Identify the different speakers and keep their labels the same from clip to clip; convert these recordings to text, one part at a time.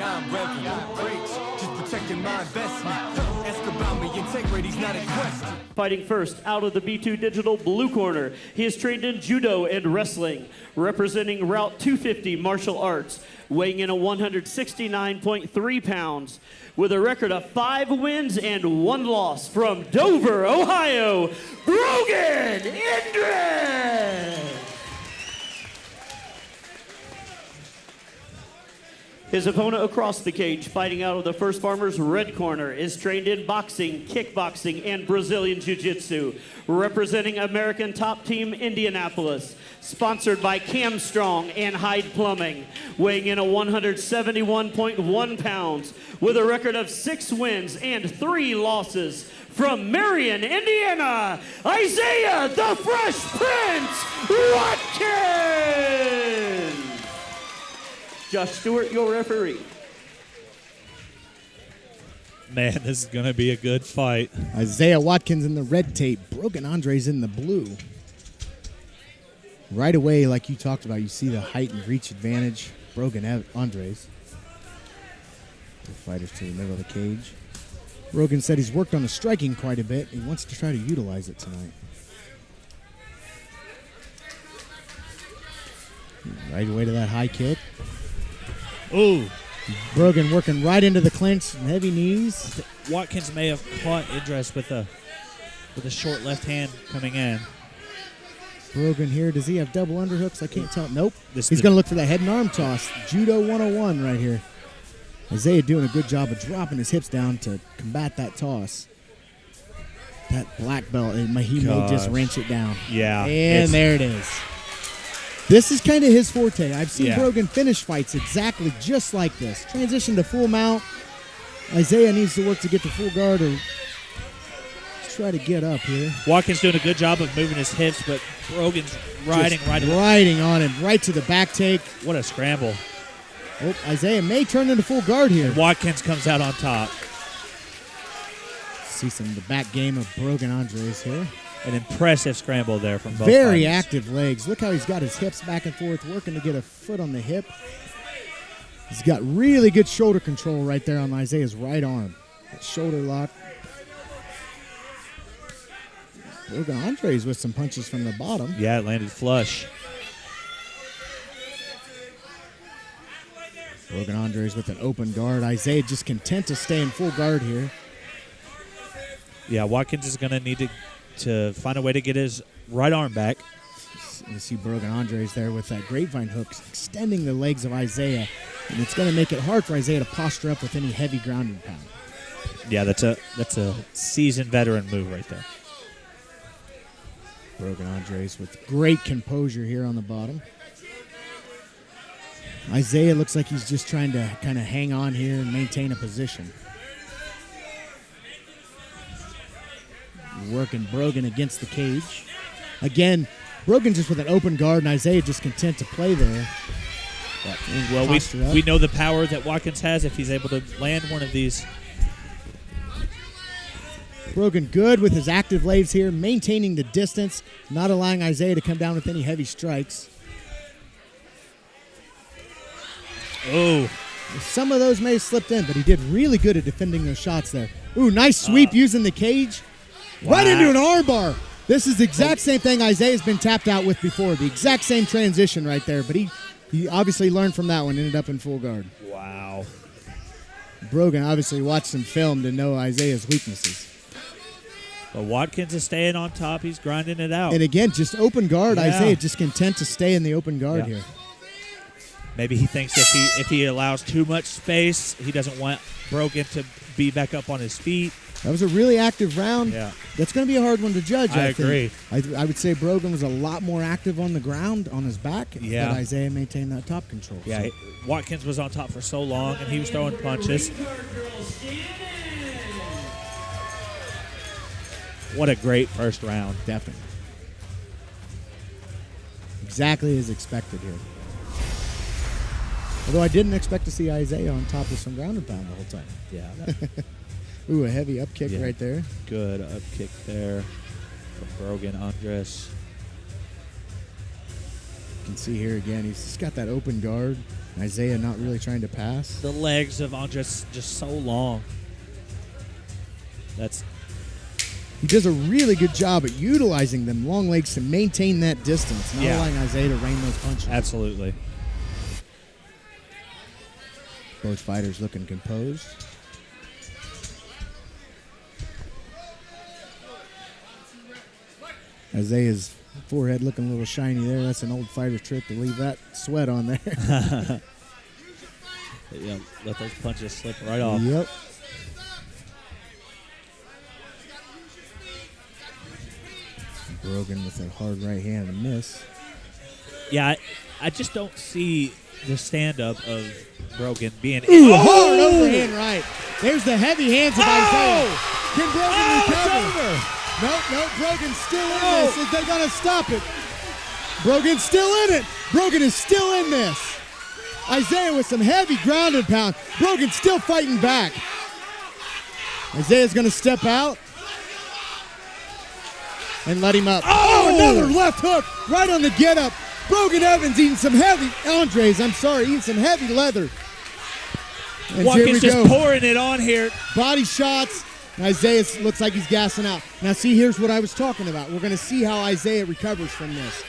Speaker 1: I'm reverent. Preach, just protecting my investment. Ask about me, integrity's not a question.
Speaker 2: Fighting first out of the B2 Digital blue corner, he is trained in judo and wrestling, representing Route 250 martial arts, weighing in at 169.3 pounds, with a record of 5 wins and 1 loss, from Dover, Ohio, Brogan Endres. His opponent across the cage, fighting out of the First Farmers red corner, is trained in boxing, kickboxing, and Brazilian Jiu-Jitsu, representing American Top Team Indianapolis, sponsored by Cam Strong and Hyde Plumbing, weighing in at 171.1 pounds, with a record of 6 wins and 3 losses, from Marion, Indiana, Isaiah the Fresh Prince Watkins. Josh Stewart, your referee.
Speaker 3: Man, this is going to be a good fight.
Speaker 4: Isaiah Watkins in the red tape. Brogan Endres in the blue. Right away, like you talked about, you see the height and reach advantage. Brogan Endres. The fighters to the middle of the cage. Brogan said he's worked on his striking quite a bit. He wants to try to utilize it tonight. Right away to that high kick.
Speaker 3: Ooh.
Speaker 4: Brogan working right into the clinch, heavy knees.
Speaker 3: Watkins may have caught Endres with a short left hand coming in.
Speaker 4: Brogan here, does he have double underhooks? I can't tell. Nope. He's going to look for that head and arm toss. Judo 101 right here. Isaiah doing a good job of dropping his hips down to combat that toss. That black belt, he may just wrench it down.
Speaker 3: Yeah.
Speaker 4: And there it is. This is kind of his forte. I've seen Brogan finish fights exactly just like this. Transition to full mount. Isaiah needs to work to get to full guard or try to get up here.
Speaker 3: Watkins doing a good job of moving his hips, but Brogan's riding
Speaker 4: on him, right to the back take.
Speaker 3: What a scramble.
Speaker 4: Oh, Isaiah may turn into full guard here.
Speaker 3: Watkins comes out on top.
Speaker 4: See some of the back game of Brogan Endres here.
Speaker 3: An impressive scramble there from both
Speaker 4: Very
Speaker 3: fighters.
Speaker 4: active legs. Look how he's got his hips back and forth, working to get a foot on the hip. He's got really good shoulder control right there on Isaiah's right arm. That shoulder lock. Brogan Endres with some punches from the bottom.
Speaker 3: Yeah, it landed flush.
Speaker 4: Brogan Endres with an open guard. Isaiah just content to stay in full guard here.
Speaker 3: Yeah, Watkins is going to need to find a way to get his right arm back.
Speaker 4: You see Brogan Endres there with that grapevine hook, extending the legs of Isaiah. And it's going to make it hard for Isaiah to posture up with any heavy grounding pound.
Speaker 3: Yeah, that's a seasoned veteran move right there.
Speaker 4: Brogan Endres with great composure here on the bottom. Isaiah looks like he's just trying to kind of hang on here and maintain a position. Working Brogan against the cage. Again, Brogan just with an open guard and Isaiah just content to play there.
Speaker 3: Well, we know the power that Watkins has if he's able to land one of these.
Speaker 4: Brogan good with his active legs here, maintaining the distance, not allowing Isaiah to come down with any heavy strikes.
Speaker 3: Oh.
Speaker 4: Some of those may have slipped in, but he did really good at defending those shots there. Ooh, nice sweep using the cage. Wow. Right into an armbar. This is the exact same thing Isaiah's been tapped out with before. The exact same transition right there. But he obviously learned from that one, ended up in full guard.
Speaker 3: Wow.
Speaker 4: Brogan obviously watched some film to know Isaiah's weaknesses.
Speaker 3: But Watkins is staying on top. He's grinding it out.
Speaker 4: And again, just open guard. Yeah. Isaiah just content to stay in the open guard here.
Speaker 3: Maybe he thinks if he allows too much space, he doesn't want Brogan to be back up on his feet.
Speaker 4: That was a really active round.
Speaker 3: Yeah.
Speaker 4: That's going to be a hard one to judge, I
Speaker 3: agree.
Speaker 4: I would say Brogan was a lot more active on the ground, on his back, but Isaiah maintained that top control.
Speaker 3: Yeah, so. Watkins was on top for so long, and he was throwing punches. What a great first round.
Speaker 4: Definitely. Exactly as expected here. Although I didn't expect to see Isaiah on top of some ground and pound the whole time.
Speaker 3: Yeah.
Speaker 4: Ooh, a heavy up kick right there.
Speaker 3: Good up kick there from Brogan Endres.
Speaker 4: You can see here again, he's just got that open guard. Isaiah not really trying to pass.
Speaker 3: The legs of Endres just so long.
Speaker 4: He does a really good job at utilizing them long legs to maintain that distance, not allowing Isaiah to rain those punches.
Speaker 3: Absolutely.
Speaker 4: Both fighters looking composed. Isaiah's forehead looking a little shiny there. That's an old fighter trick to leave that sweat on there.
Speaker 3: Yeah, let those punches slip right off.
Speaker 4: Yep. Brogan with a hard right hand and miss.
Speaker 3: Yeah, I just don't see the stand-up of Brogan being...
Speaker 4: Hard overhand right. There's the heavy hands of Isaiah. Can Brogan recover? Nope, Brogan's still in this. Is they going to stop it? Brogan's still in it. Brogan is still in this. Isaiah with some heavy ground and pound. Brogan's still fighting back. Isaiah's going to step out and let him up. Another left hook right on the get-up. Brogan Evans eating some heavy, eating some heavy leather. And
Speaker 3: Watkins just pouring it on here.
Speaker 4: Body shots. Isaiah looks like he's gassing out. Now see, here's what I was talking about. We're going to see how Isaiah recovers from this.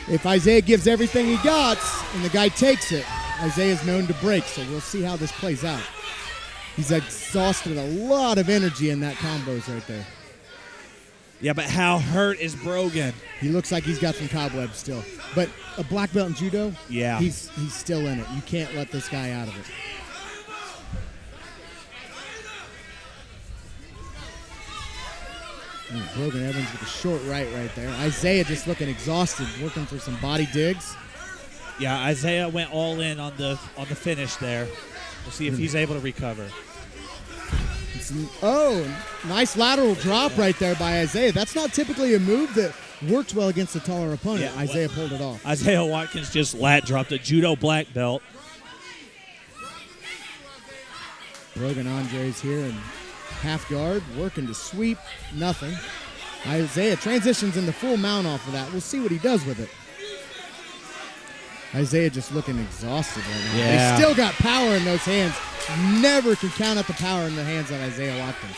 Speaker 4: If Isaiah gives everything he got and the guy takes it, Isaiah's known to break, so we'll see how this plays out. He's exhausted a lot of energy in that combos right there.
Speaker 3: Yeah, but how hurt is Brogan?
Speaker 4: He looks like he's got some cobwebs still. But a black belt in judo, he's still in it. You can't let this guy out of it. Brogan Evans with a short right there. Isaiah just looking exhausted, working for some body digs.
Speaker 3: Yeah, Isaiah went all in on the finish there. We'll see if he's able to recover.
Speaker 4: Nice lateral drop right there by Isaiah. That's not typically a move that works well against a taller opponent.
Speaker 3: Yeah,
Speaker 4: Isaiah pulled it off.
Speaker 3: Isaiah Watkins just lat dropped a judo black belt.
Speaker 4: Brogan Endres here in half guard, working to sweep, nothing. Isaiah transitions into full mount off of that. We'll see what he does with it. Isaiah just looking exhausted right now.
Speaker 3: Yeah.
Speaker 4: He's still got power in those hands. Never can count out the power in the hands of Isaiah Watkins.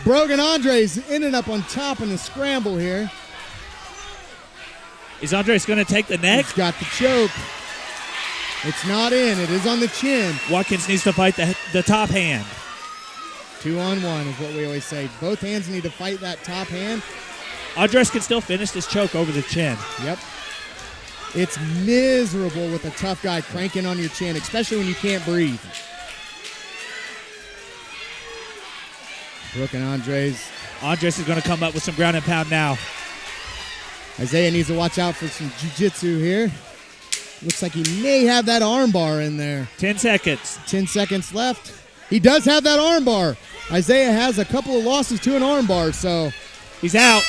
Speaker 4: Brogan Endres ended up on top in the scramble here.
Speaker 3: Is Endres going to take the neck?
Speaker 4: He's got the choke. It's not in. It is on the chin.
Speaker 3: Watkins needs to fight the top hand.
Speaker 4: 2-on-1 is what we always say. Both hands need to fight that top hand.
Speaker 3: Endres can still finish this choke over the chin.
Speaker 4: Yep. It's miserable with a tough guy cranking on your chin, especially when you can't breathe. Brogan Endres.
Speaker 3: Endres is going to come up with some ground and pound now.
Speaker 4: Isaiah needs to watch out for some jiu-jitsu here. Looks like he may have that arm bar in there.
Speaker 3: 10 seconds.
Speaker 4: 10 seconds left. He does have that arm bar. Isaiah has a couple of losses to an arm bar, so.
Speaker 3: He's out.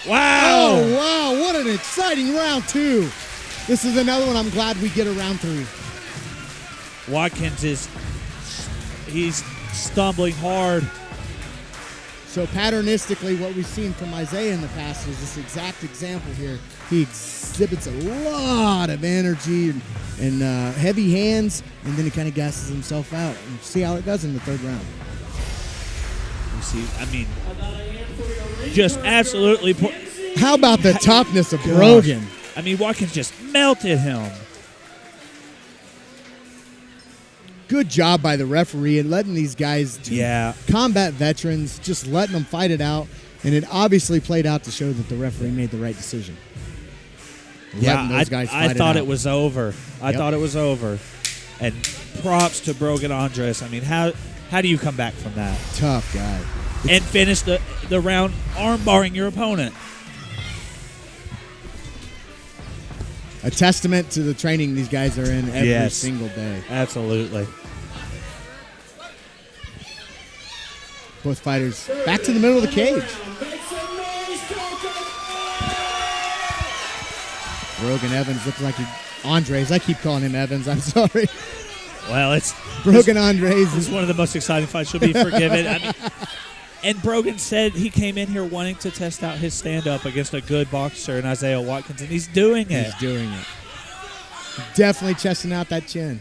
Speaker 3: Wow.
Speaker 4: Oh, wow. What an exciting round two. This is another one I'm glad we get a round three.
Speaker 3: Watkins he's stumbling hard.
Speaker 4: So patternistically, what we've seen from Isaiah in the past is this exact example here. He exhibits a lot of energy and heavy hands, and then he kind of gasses himself out. And see how it does in the third round.
Speaker 3: You see, I mean, just absolutely.
Speaker 4: How about the toughness of Brogan?
Speaker 3: I mean, Watkins just melted him.
Speaker 4: Good job by the referee and letting these guys, combat veterans, just letting them fight it out. And it obviously played out to show that the referee made the right decision.
Speaker 3: Yeah,
Speaker 4: those guys
Speaker 3: I
Speaker 4: fight
Speaker 3: thought
Speaker 4: it
Speaker 3: it was over. I thought it was over. And props to Brogan Endres. I mean, how do you come back from that?
Speaker 4: Tough guy.
Speaker 3: And finish the round arm barring your opponent.
Speaker 4: A testament to the training these guys are in every single day.
Speaker 3: Absolutely.
Speaker 4: Both fighters back to the middle of the cage. Brogan Evans looks like Endres. I keep calling him Evans. I'm sorry.
Speaker 3: Well, it's
Speaker 4: Brogan Endres.
Speaker 3: It's one of the most exciting fights. She'll be forgiven. I mean, and Brogan said he came in here wanting to test out his stand-up against a good boxer in Isaiah Watkins, and he's doing it.
Speaker 4: He's doing it. Definitely chesting out that chin.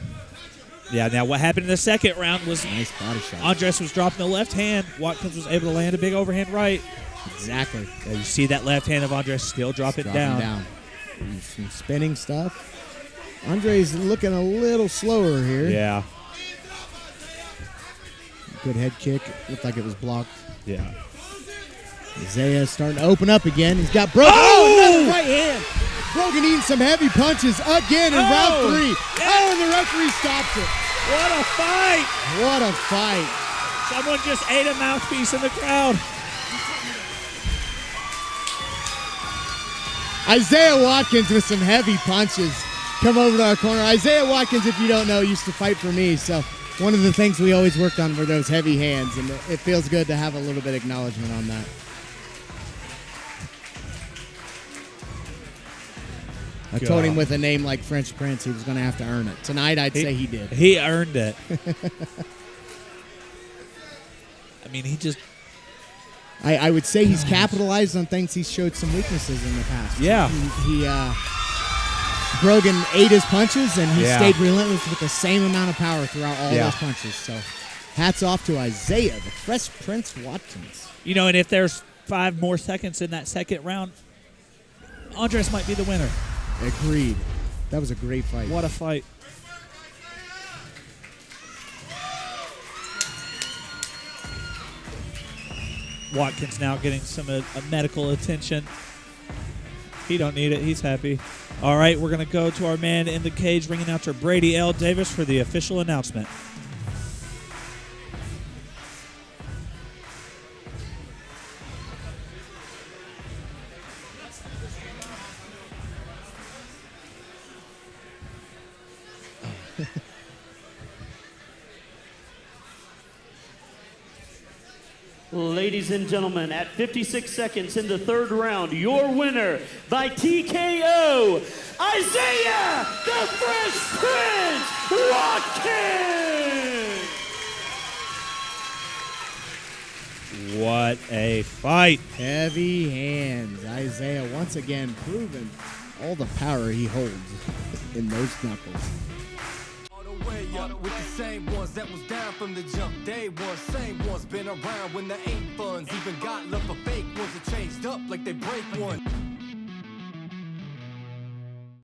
Speaker 3: Yeah, now what happened in the second round was
Speaker 4: Nice body shot.
Speaker 3: Endres was dropping the left hand. Watkins was able to land a big overhand right.
Speaker 4: Exactly.
Speaker 3: Yeah, you see that left hand of Endres still drop it down.
Speaker 4: Some spinning stuff. Andre's looking a little slower here.
Speaker 3: Yeah.
Speaker 4: Good head kick. Looked like it was blocked.
Speaker 3: Yeah.
Speaker 4: Isaiah starting to open up again. He's got Brogan. Oh, another right hand. Brogan eating some heavy punches again in round 3.
Speaker 3: Yeah.
Speaker 4: Oh, and the referee stops it.
Speaker 3: What a fight!
Speaker 4: What a fight.
Speaker 3: Someone just ate a mouthpiece in the crowd.
Speaker 4: Isaiah Watkins with some heavy punches come over to our corner. Isaiah Watkins, if you don't know, used to fight for me. So one of the things we always worked on were those heavy hands, and it feels good to have a little bit of acknowledgement on that. I told him with a name like French Prince, he was going to have to earn it. Tonight, I'd say he did.
Speaker 3: He earned it. I mean, he just...
Speaker 4: I would say he's capitalized on things he's showed some weaknesses in the past.
Speaker 3: Yeah.
Speaker 4: Brogan ate his punches, and he stayed relentless with the same amount of power throughout all those punches. So hats off to Isaiah, the Fresh Prince Watkins.
Speaker 3: You know, and if there's 5 more seconds in that second round, Endres might be the winner.
Speaker 4: Agreed. That was a great fight.
Speaker 3: What a fight. Watkins now getting some medical attention. He don't need it. He's happy. All right, we're going to go to our man in the cage, ring announcer Brady L. Davis for the official announcement.
Speaker 2: Ladies and gentlemen, at 56 seconds in the third round, your winner by TKO, Isaiah the Fresh Prince Watkins!
Speaker 3: What a fight.
Speaker 4: Heavy hands. Isaiah once again proving all the power he holds in those knuckles.
Speaker 1: Way up with the same ones that was down from the jump. Day one, same ones been around when there ain't funds. Even got love for fake ones that changed up like they break one.